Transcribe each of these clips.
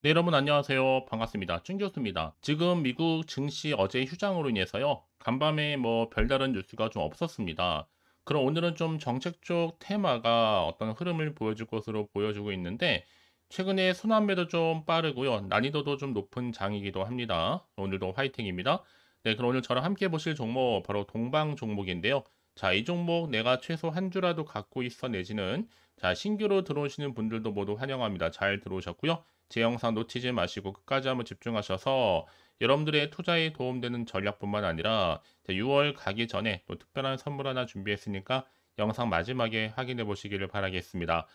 네, 여러분 안녕하세요. 반갑습니다. 준 교수입니다. 지금 미국 증시 어제 휴장으로 인해서요. 간밤에 별다른 뉴스가 좀 없었습니다. 그럼 오늘은 좀 정책 쪽 테마가 어떤 흐름을 보여줄 것으로 보여주고 있는데 최근에 순환매도 좀 빠르고요. 난이도도 좀 높은 장이기도 합니다. 오늘도 화이팅입니다. 네, 그럼 오늘 저랑 함께 보실 종목 바로 동방 종목인데요. 자, 이 종목 내가 최소 한 주라도 갖고 있어 내지는 자, 신규로 들어오시는 분들도 모두 환영합니다. 잘 들어오셨고요. 제 영상 놓치지 마시고 끝까지 한번 집중하셔서 여러분들의 투자에 도움되는 전략뿐만 아니라 6월 가기 전에 또 특별한 선물 하나 준비했으니까 영상 마지막에 확인해 보시기를 바라겠습니다.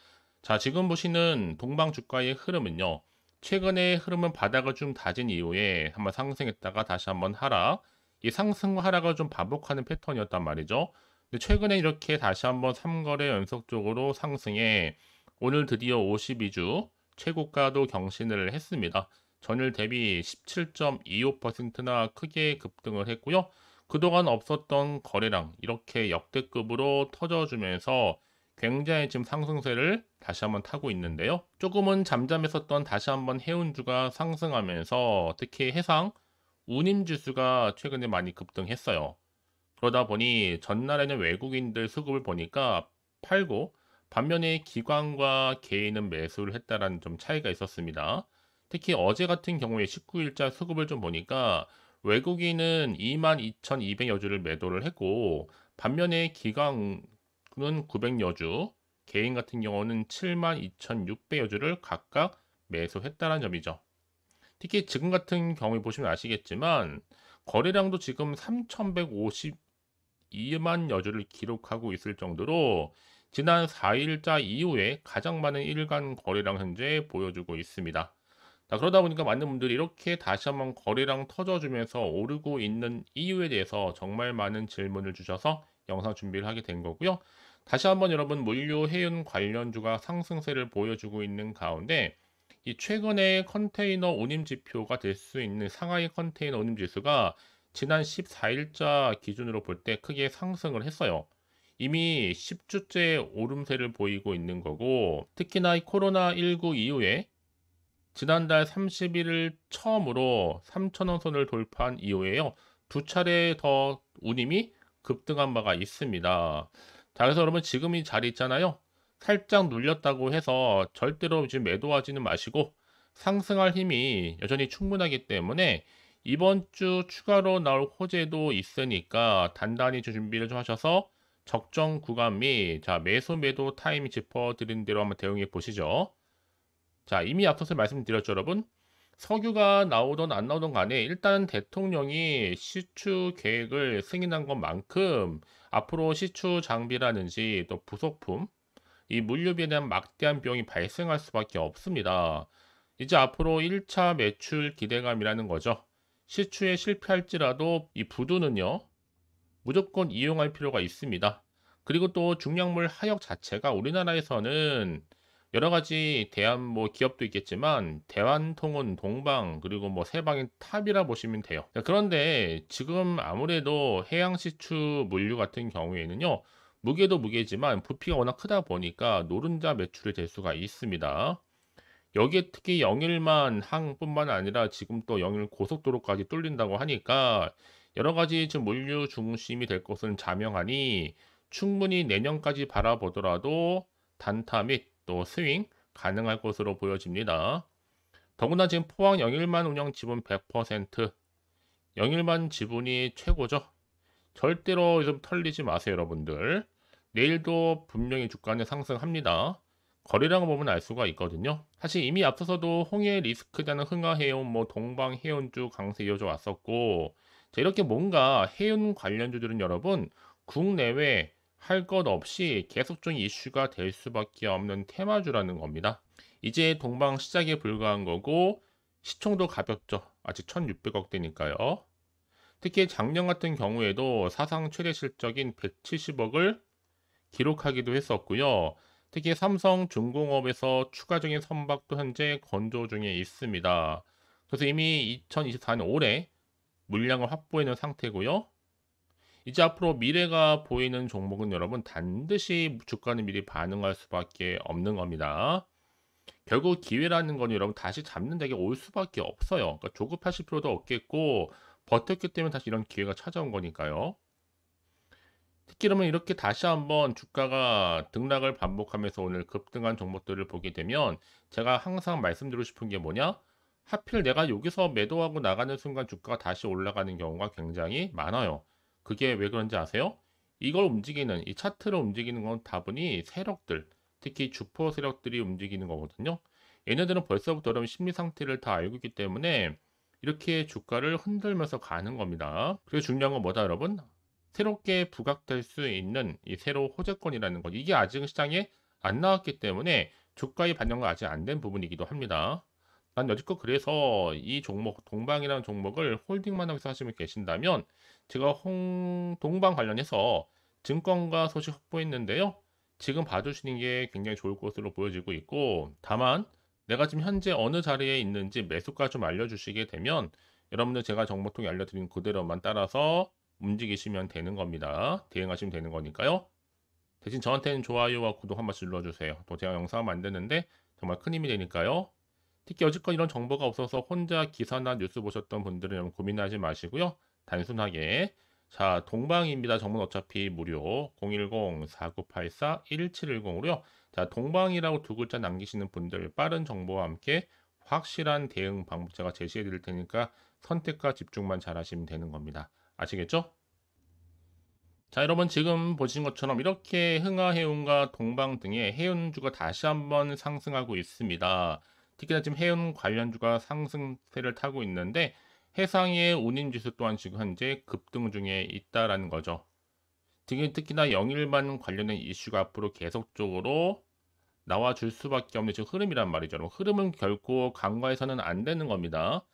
자, 지금 보시는 동방 주가의 흐름은요. 최근에 흐름은 바닥을 좀 다진 이후에 한번 상승했다가 다시 한번 하락. 이 상승과 하락을 좀 반복하는 패턴이었단 말이죠. 근데 최근에 이렇게 다시 한번 3거래 연속적으로 상승해 오늘 드디어 52주 최고가도 경신을 했습니다. 전일 대비 17.25%나 크게 급등을 했고요. 그동안 없었던 거래량 이렇게 역대급으로 터져주면서 굉장히 지금 상승세를 다시 한번 타고 있는데요. 조금은 잠잠했었던 다시 한번 해운주가 상승하면서 특히 해상 운임지수가 최근에 많이 급등했어요. 그러다 보니 전날에는 외국인들 수급을 보니까 팔고 반면에 기관과 개인은 매수를 했다라는 좀 차이가 있었습니다. 특히 어제 같은 경우에 19일자 수급을 좀 보니까 외국인은 22,200여 주를 매도를 했고 반면에 기관은 900여 주, 개인 같은 경우는 72,600여 주를 각각 매수했다는 점이죠. 특히 지금 같은 경우에 보시면 아시겠지만 거래량도 지금 3,152만 여주를 기록하고 있을 정도로 지난 4일자 이후에 가장 많은 일간 거래량 현재 보여주고 있습니다. 자, 그러다 보니까 많은 분들이 이렇게 다시 한번 거래량 터져주면서 오르고 있는 이유에 대해서 정말 많은 질문을 주셔서 영상 준비를 하게 된 거고요. 다시 한번 여러분 물류 해운 관련주가 상승세를 보여주고 있는 가운데 이 최근에 컨테이너 운임 지표가 될 수 있는 상하이 컨테이너 운임 지수가 지난 14일자 기준으로 볼 때 크게 상승을 했어요. 이미 10주째 오름세를 보이고 있는 거고 특히나 이 코로나19 이후에 지난달 31일 처음으로 3천원 선을 돌파한 이후에요. 두 차례 더 운임이 급등한 바가 있습니다. 자, 그래서 여러분 지금 이 자리 있잖아요. 살짝 눌렸다고 해서 절대로 지금 매도하지는 마시고 상승할 힘이 여전히 충분하기 때문에 이번 주 추가로 나올 호재도 있으니까 단단히 준비를 좀 하셔서 적정 구간 및 자, 매수 매도 타임 짚어드린 대로 한번 대응해 보시죠. 자, 이미 앞서서 말씀드렸죠, 여러분. 석유가 나오던 안 나오던 간에 일단 대통령이 시추 계획을 승인한 것만큼 앞으로 시추 장비라든지 또 부속품, 이 물류비에 대한 막대한 비용이 발생할 수밖에 없습니다. 이제 앞으로 1차 매출 기대감이라는 거죠. 시추에 실패할지라도 이 부두는요, 무조건 이용할 필요가 있습니다. 그리고 또 중량물 하역 자체가 우리나라에서는 여러 가지 대한 기업도 있겠지만 대한통운, 동방 그리고 세방의 탑이라 보시면 돼요. 자, 그런데 지금 아무래도 해양시추 물류 같은 경우에는요. 무게도 무게지만 부피가 워낙 크다 보니까 노른자 매출이 될 수가 있습니다. 여기에 특히 영일만 항뿐만 아니라 지금 또 영일 고속도로까지 뚫린다고 하니까 여러 가지 지금 물류 중심이 될 것은 자명하니 충분히 내년까지 바라보더라도 단타 및 또 스윙 가능할 것으로 보여집니다. 더구나 지금 포항 영일만 운영 지분 100%, 영일만 지분이 최고죠. 절대로 좀 털리지 마세요, 여러분들. 내일도 분명히 주가는 상승합니다. 거래량을 보면 알 수가 있거든요. 사실 이미 앞서서도 홍해 리스크자는 흥하해운, 동방 해운주 강세 이어져 왔었고, 자, 이렇게 뭔가 해운 관련주들은 여러분 국내외 할 것 없이 계속적인 이슈가 될 수밖에 없는 테마주라는 겁니다. 이제 동방 시작에 불과한 거고 시총도 가볍죠. 아직 1,600억대니까요. 특히 작년 같은 경우에도 사상 최대 실적인 170억을 기록하기도 했었고요. 특히 삼성중공업에서 추가적인 선박도 현재 건조 중에 있습니다. 그래서 이미 2024년 올해 물량을 확보해 놓은 상태고요. 이제 앞으로 미래가 보이는 종목은 여러분 반드시 주가는 미리 반응할 수밖에 없는 겁니다. 결국 기회라는 건 여러분 다시 잡는 데게 올 수밖에 없어요. 그러니까 조급하실 필요도 없겠고 버텼기 때문에 다시 이런 기회가 찾아온 거니까요. 특히 그러면 이렇게 다시 한번 주가가 등락을 반복하면서 오늘 급등한 종목들을 보게 되면 제가 항상 말씀드리고 싶은 게 뭐냐? 하필 내가 여기서 매도하고 나가는 순간 주가가 다시 올라가는 경우가 굉장히 많아요. 그게 왜 그런지 아세요? 이걸 움직이는, 이 차트를 움직이는 건 다분히 세력들, 특히 주포 세력들이 움직이는 거거든요. 얘네들은 벌써부터 여러분 심리 상태를 다 알고 있기 때문에 이렇게 주가를 흔들면서 가는 겁니다. 그리고 중요한 건 뭐다, 여러분? 새롭게 부각될 수 있는 이 새로 호재권이라는 것. 이게 아직 시장에 안 나왔기 때문에 주가의 반영이 아직 안 된 부분이기도 합니다. 난 여지껏 그래서 이 종목, 동방이라는 종목을 홀딩만 하면서 하시면 계신다면 제가 동방 관련해서 증권가 소식 확보했는데요. 지금 봐주시는 게 굉장히 좋을 것으로 보여지고 있고, 다만 내가 지금 현재 어느 자리에 있는지 매수가 좀 알려주시게 되면 여러분들 제가 정보통에 알려드린 그대로만 따라서 움직이시면 되는 겁니다. 대응하시면 되는 거니까요. 대신 저한테는 좋아요와 구독 한 번씩 눌러주세요. 또 제가 영상 만드는데 정말 큰 힘이 되니까요. 특히 여지껏 이런 정보가 없어서 혼자 기사나 뉴스 보셨던 분들은 여러분 고민하지 마시고요. 단순하게 자 동방입니다. 정보는 어차피 무료 010-4984-1710으로요. 자 동방이라고 두 글자 남기시는 분들 빠른 정보와 함께 확실한 대응 방법 제가 제시해 드릴 테니까 선택과 집중만 잘 하시면 되는 겁니다. 아시겠죠? 자, 여러분 지금 보신 것처럼 이렇게 흥하해운과 동방 등의 해운주가 다시 한번 상승하고 있습니다. 특히나 지금 해운 관련주가 상승세를 타고 있는데 해상의 운임지수 또한 지금 현재 급등 중에 있다라는 거죠. 지금 특히나 영일만 관련된 이슈가 앞으로 계속적으로 나와줄 수밖에 없는 지금 흐름이란 말이죠. 흐름은 결코 간과해서는 안 되는 겁니다.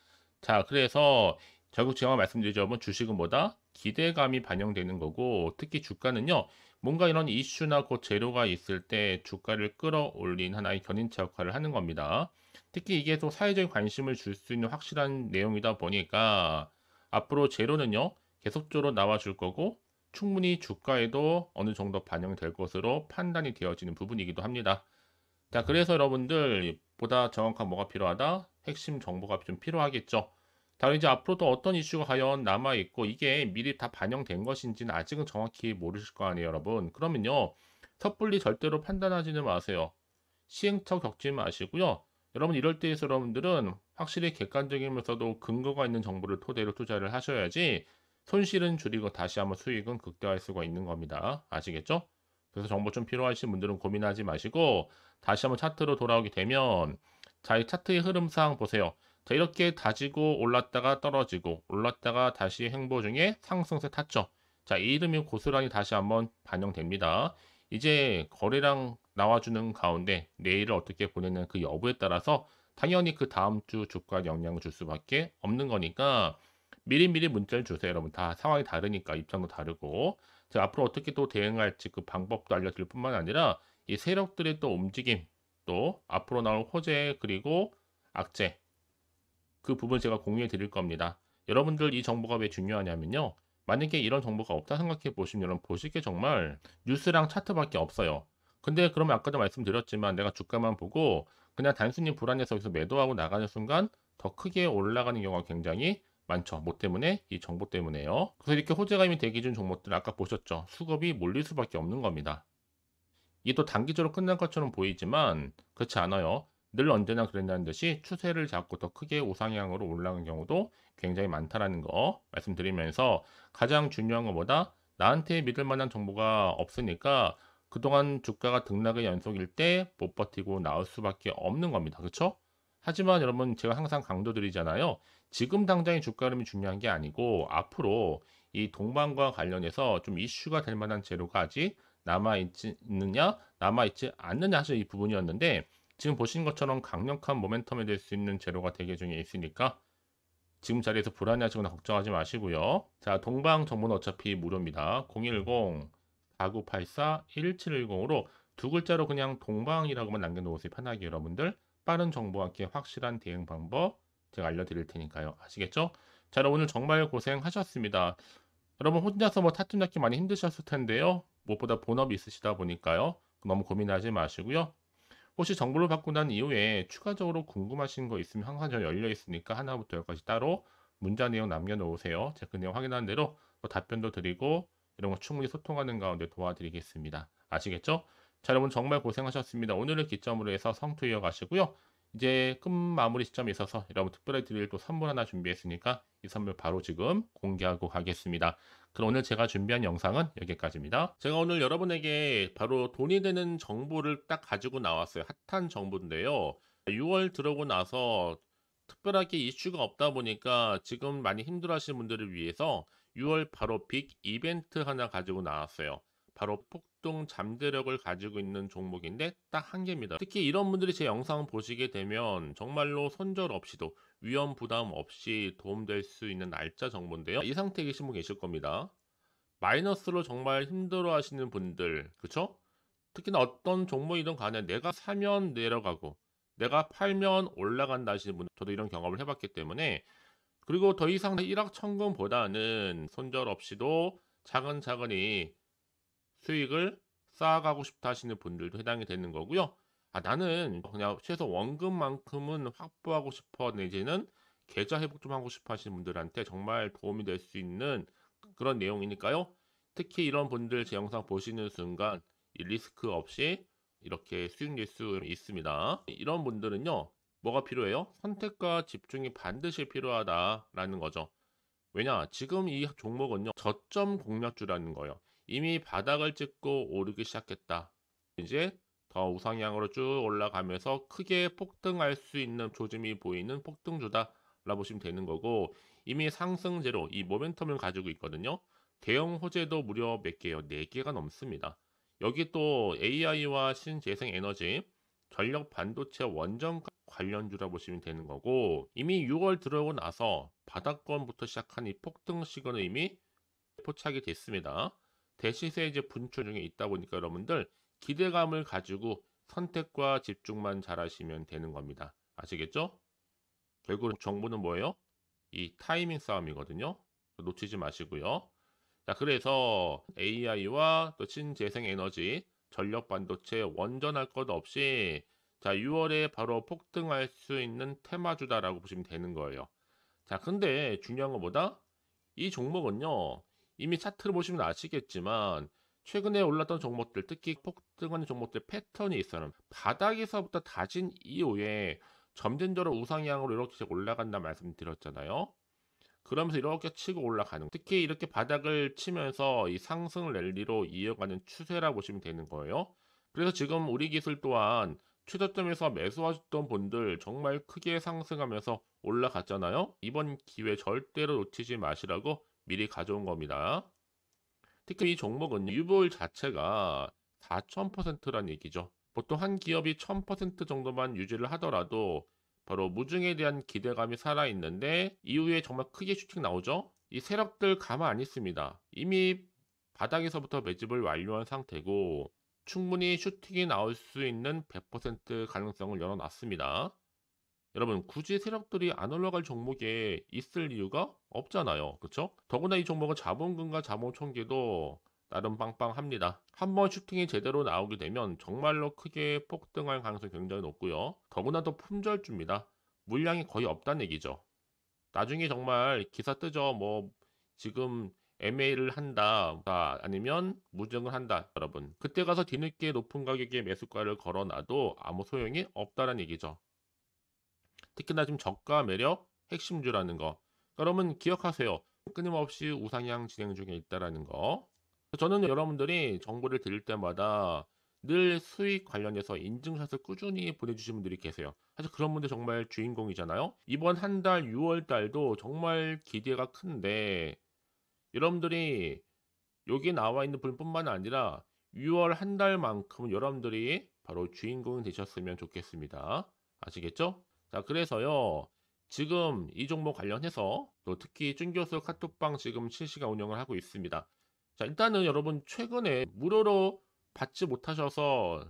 자, 그래서 결국 제가 말씀드리죠. 뭐 주식은 뭐다? 기대감이 반영되는 거고, 특히 주가는요, 뭔가 이런 이슈나 그 재료가 있을 때 주가를 끌어올린 하나의 견인차 역할을 하는 겁니다. 특히 이게 또 사회적인 관심을 줄 수 있는 확실한 내용이다 보니까 앞으로 재료는요, 계속적으로 나와줄 거고, 충분히 주가에도 어느 정도 반영될 것으로 판단이 되어지는 부분이기도 합니다. 자, 그래서 여러분들 보다 정확한 뭐가 필요하다? 핵심 정보가 좀 필요하겠죠. 자, 이제 앞으로도 어떤 이슈가 과연 남아있고 이게 미리 다 반영된 것인지는 아직은 정확히 모르실 거 아니에요, 여러분. 그러면요, 섣불리 절대로 판단하지는 마세요. 시행착오 겪지 마시고요. 여러분 이럴 때에서 여러분들은 확실히 객관적이면서도 근거가 있는 정보를 토대로 투자를 하셔야지 손실은 줄이고 다시 한번 수익은 극대화할 수가 있는 겁니다. 아시겠죠? 그래서 정보 좀 필요하신 분들은 고민하지 마시고 다시 한번 차트로 돌아오게 되면 자, 이 차트의 흐름상 보세요. 자, 이렇게 다지고 올랐다가 떨어지고 올랐다가 다시 행보 중에 상승세 탔죠. 자, 이 이름이 고스란히 다시 한번 반영됩니다. 이제 거래량 나와주는 가운데 내일을 어떻게 보내는 그 여부에 따라서 당연히 그 다음 주 주가에 영향을 줄 수밖에 없는 거니까 미리미리 문자를 주세요. 여러분 다 상황이 다르니까 입장도 다르고 제가 앞으로 어떻게 또 대응할지 그 방법도 알려드릴 뿐만 아니라 이 세력들의 또 움직임 또 앞으로 나올 호재 그리고 악재 그 부분 제가 공유해 드릴 겁니다. 여러분들 이 정보가 왜 중요하냐면요. 만약에 이런 정보가 없다 생각해 보시면 여러분 보실 게 정말 뉴스랑 차트밖에 없어요. 근데 그러면 아까도 말씀드렸지만 내가 주가만 보고 그냥 단순히 불안해서 여기서 매도하고 나가는 순간 더 크게 올라가는 경우가 굉장히 많죠. 뭐 때문에? 이 정보 때문에요. 그래서 이렇게 호재감이 되기 준 종목들 아까 보셨죠. 수급이 몰릴 수밖에 없는 겁니다. 이게 또 단기적으로 끝난 것처럼 보이지만 그렇지 않아요. 늘 언제나 그랬다는 듯이 추세를 잡고 더 크게 우상향으로 올라가는 경우도 굉장히 많다라는 거 말씀드리면서 가장 중요한 것보다 나한테 믿을 만한 정보가 없으니까 그동안 주가가 등락의 연속일 때 못 버티고 나올 수밖에 없는 겁니다. 그렇죠? 하지만 여러분 제가 항상 강조드리잖아요. 지금 당장의 주가 흐름이 중요한 게 아니고 앞으로 이 동반과 관련해서 좀 이슈가 될 만한 재료가 아직 남아있느냐, 남아있지 않느냐 하실 이 부분이었는데 지금 보신 것처럼 강력한 모멘텀이 될 수 있는 재료가 대개 중에 있으니까 지금 자리에서 불안해하시거나 걱정하지 마시고요. 자, 동방 정보는 어차피 무료입니다. 010-4984-1710으로 두 글자로 그냥 동방이라고만 남겨놓으세요. 편하게 여러분들 빠른 정보와 함께 확실한 대응 방법 제가 알려드릴 테니까요. 아시겠죠? 자, 여러분 오늘 정말 고생하셨습니다. 여러분 혼자서 뭐 타투 잡기 많이 힘드셨을 텐데요. 무엇보다 본업이 있으시다 보니까요. 너무 고민하지 마시고요. 혹시 정보를 받고 난 이후에 추가적으로 궁금하신 거 있으면 항상 저 열려 있으니까 하나부터 열까지 따로 문자 내용 남겨 놓으세요. 제가 그 내용 확인한 대로 또 답변도 드리고 이런 거 충분히 소통하는 가운데 도와드리겠습니다. 아시겠죠? 자, 여러분 정말 고생하셨습니다. 오늘을 기점으로 해서 성투 이어가시고요. 이제 끝 마무리 시점에 있어서 여러분 특별히 드릴 또 선물 하나 준비했으니까 이 선물 바로 지금 공개하고 가겠습니다. 그럼 오늘 제가 준비한 영상은 여기까지입니다. 제가 오늘 여러분에게 바로 돈이 되는 정보를 딱 가지고 나왔어요. 핫한 정보인데요. 6월 들어오고 나서 특별하게 이슈가 없다 보니까 지금 많이 힘들어하시는 분들을 위해서 6월 바로 빅 이벤트 하나 가지고 나왔어요. 바로 폭등 잠재력을 가지고 있는 종목인데 딱 한 개입니다. 특히 이런 분들이 제 영상 보시게 되면 정말로 손절 없이도 위험 부담 없이 도움될 수 있는 날짜 정보인데요. 이 상태에 계신 분 계실 겁니다. 마이너스로 정말 힘들어 하시는 분들, 그쵸? 특히나 어떤 종목이든 간에 내가 사면 내려가고 내가 팔면 올라간다 하시는 분, 저도 이런 경험을 해봤기 때문에, 그리고 더 이상 일확천금보다는 손절 없이도 차근차근히 수익을 쌓아가고 싶다 하시는 분들도 해당이 되는 거고요. 아, 나는 그냥 최소 원금만큼은 확보하고 싶어, 내지는 계좌 회복 좀 하고 싶어 하시는 분들한테 정말 도움이 될 수 있는 그런 내용이니까요. 특히 이런 분들 제 영상 보시는 순간 이 리스크 없이 이렇게 수익 낼 수 있습니다. 이런 분들은요, 뭐가 필요해요? 선택과 집중이 반드시 필요하다라는 거죠. 왜냐, 지금 이 종목은요, 저점 공략주라는 거예요. 이미 바닥을 찍고 오르기 시작했다. 이제 더 우상향으로 쭉 올라가면서 크게 폭등할 수 있는 조짐이 보이는 폭등주다 라고 보시면 되는 거고, 이미 상승제로 이 모멘텀을 가지고 있거든요. 대형 호재도 무려 몇 개요? 4개가 넘습니다. 여기 또 AI와 신재생에너지, 전력 반도체 원전 관련주라 보시면 되는 거고, 이미 6월 들어오고 나서 바닥권부터 시작한 이 폭등 시그널이 이미 포착이 됐습니다. 대시세 이제 분출 중에 있다 보니까 여러분들 기대감을 가지고 선택과 집중만 잘 하시면 되는 겁니다. 아시겠죠? 결국 정보는 뭐예요? 이 타이밍 싸움이거든요. 놓치지 마시고요. 자, 그래서 AI와 또 신재생 에너지, 전력 반도체 원전할 것 없이 자, 6월에 바로 폭등할 수 있는 테마주다라고 보시면 되는 거예요. 자, 근데 중요한 것보다 이 종목은요, 이미 차트를 보시면 아시겠지만 최근에 올랐던 종목들, 특히 폭등하는 종목들 패턴이 있어요. 바닥에서부터 다진 이후에 점진적으로 우상향으로 이렇게 올라간다 말씀드렸잖아요. 그러면서 이렇게 치고 올라가는, 특히 이렇게 바닥을 치면서 이 상승 랠리로 이어가는 추세라 보시면 되는 거예요. 그래서 지금 우리 기술 또한 최저점에서 매수하셨던 분들 정말 크게 상승하면서 올라갔잖아요. 이번 기회 절대로 놓치지 마시라고 미리 가져온 겁니다. 특히 이 종목은 유보율 자체가 4000%라는 얘기죠. 보통 한 기업이 1000% 정도만 유지를 하더라도 바로 무중에 대한 기대감이 살아있는데 이후에 정말 크게 슈팅 나오죠. 이 세력들 가만 안 있습니다. 이미 바닥에서부터 매집을 완료한 상태고 충분히 슈팅이 나올 수 있는 100% 가능성을 열어놨습니다. 여러분, 굳이 세력들이 안 올라갈 종목에 있을 이유가 없잖아요. 그쵸? 더구나 이 종목은 자본금과 자본 총계도 나름 빵빵합니다. 한번 슈팅이 제대로 나오게 되면 정말로 크게 폭등할 가능성이 굉장히 높고요. 더구나 또 품절주입니다. 물량이 거의 없다는 얘기죠. 나중에 정말 기사 뜨죠. 뭐 지금 MA를 한다, 아니면 무증을 한다, 여러분. 그때 가서 뒤늦게 높은 가격에 매수가를 걸어놔도 아무 소용이 없다는 얘기죠. 특히나 지금 저가 매력 핵심주라는 거. 여러분 기억하세요. 끊임없이 우상향 진행 중에 있다라는 거. 저는 여러분들이 정보를 드릴 때마다 늘 수익 관련해서 인증샷을 꾸준히 보내주시는 분들이 계세요. 사실 그런 분들 정말 주인공이잖아요. 이번 한 달 6월 달도 정말 기대가 큰데 여러분들이 여기 나와 있는 분뿐만 아니라 6월 한 달만큼은 여러분들이 바로 주인공이 되셨으면 좋겠습니다. 아시겠죠? 자, 그래서요. 지금 이 종목 관련해서 또 특히 쭌교수 카톡방 지금 실시간 운영을 하고 있습니다. 자, 일단은 여러분 최근에 무료로 받지 못하셔서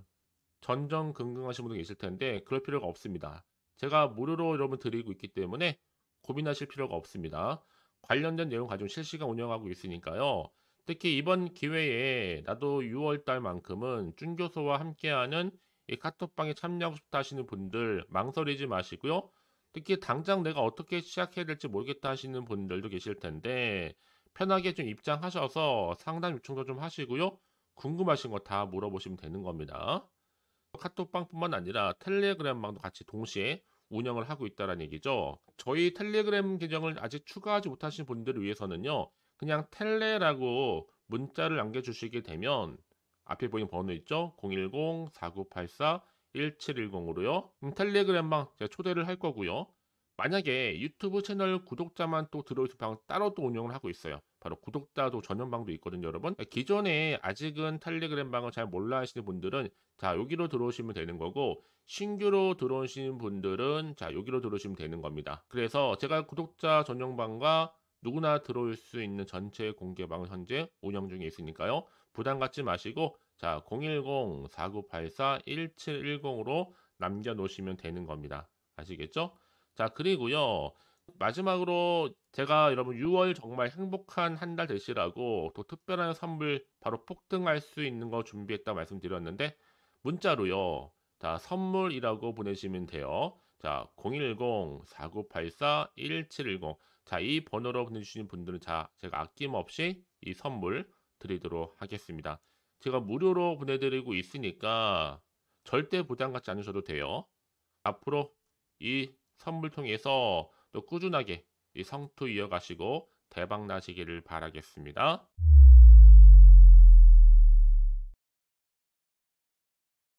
전전긍긍하시는 분들 계실 텐데 그럴 필요가 없습니다. 제가 무료로 여러분 드리고 있기 때문에 고민하실 필요가 없습니다. 관련된 내용 가지고 실시간 운영하고 있으니까요. 특히 이번 기회에 나도 6월 달만큼은 쭌교수와 함께하는 이 카톡방에 참여하고 싶다 하시는 분들 망설이지 마시고요. 특히 당장 내가 어떻게 시작해야 될지 모르겠다 하시는 분들도 계실 텐데 편하게 좀 입장하셔서 상담 요청도 좀 하시고요. 궁금하신 거 다 물어보시면 되는 겁니다. 카톡방뿐만 아니라 텔레그램방도 같이 동시에 운영을 하고 있다는 얘기죠. 저희 텔레그램 계정을 아직 추가하지 못하신 분들을 위해서는요. 그냥 텔레라고 문자를 남겨주시게 되면 앞에 보이는 번호 있죠? 010-4984-1710으로요. 텔레그램방 제가 초대를 할 거고요. 만약에 유튜브 채널 구독자만 또 들어오실 방 따로 또 운영을 하고 있어요. 바로 구독자도 전용방도 있거든요, 여러분. 기존에 아직은 텔레그램 방을 잘 몰라 하시는 분들은 자, 여기로 들어오시면 되는 거고, 신규로 들어오시는 분들은 자, 여기로 들어오시면 되는 겁니다. 그래서 제가 구독자 전용방과 누구나 들어올 수 있는 전체 공개방을 현재 운영 중에 있으니까요. 부담 갖지 마시고, 자, 010-4984-1710으로 남겨놓으시면 되는 겁니다. 아시겠죠? 자, 그리고요. 마지막으로 제가 여러분 6월 정말 행복한 한 달 되시라고 또 특별한 선물 바로 폭등할 수 있는 거 준비했다 말씀드렸는데 문자로요. 자, 선물이라고 보내시면 돼요. 자, 010-4984-1710. 자, 이 번호로 보내주시는 분들은 자, 제가 아낌없이 이 선물 드리도록 하겠습니다. 제가 무료로 보내드리고 있으니까 절대 부담 갖지 않으셔도 돼요. 앞으로 이 선물 통해서 또 꾸준하게 이 성투 이어가시고 대박 나시기를 바라겠습니다.